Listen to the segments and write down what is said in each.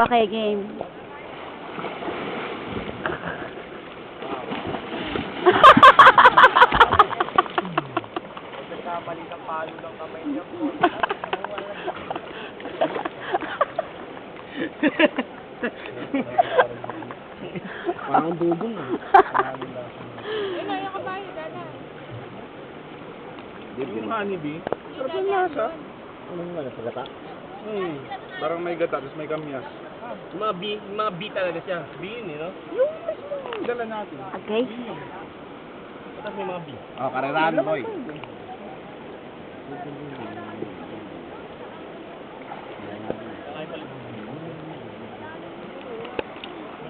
Okay, game. Nagkamali ng palo ng kamay niya po. Parang dugong ah. Ina, yung kabayo, dala. Yung honeybee, sarap yung lasa. Anong nga sa gata? Parang may gata, tapos may kamyas. Yung mga bee talaga siya. Bee yun eh, no? Yung mismo dala natin. Okay. Tapos may mga bee. Oh, karerahan, boy.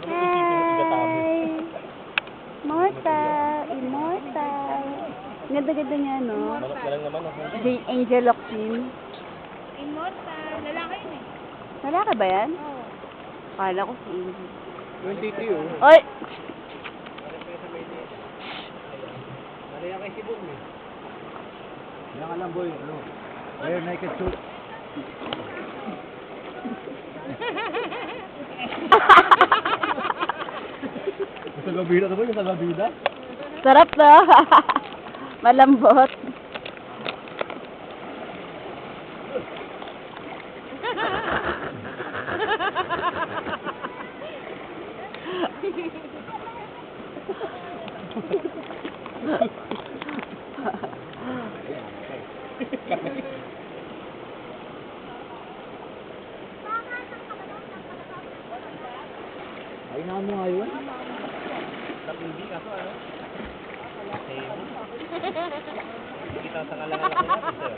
Hi! Mortal! Immortal! Ganda-ganda niya, no? Manok na lang naman ako. The Angel Octane. Immortal. Lalaki yun eh. Lalaki ba yan? Oo. Kala ko si Angel. Yung titi, oh. Oy! Ano yan kay Sibon eh? Yan ka lang, boy. Ano? Air naked suit. Sa gabida to, boy. Sa gabida. Sarap to. Malambot. Ay nga mo nga yun. Hindi kaso ano? Kita sa kalangan natin sir.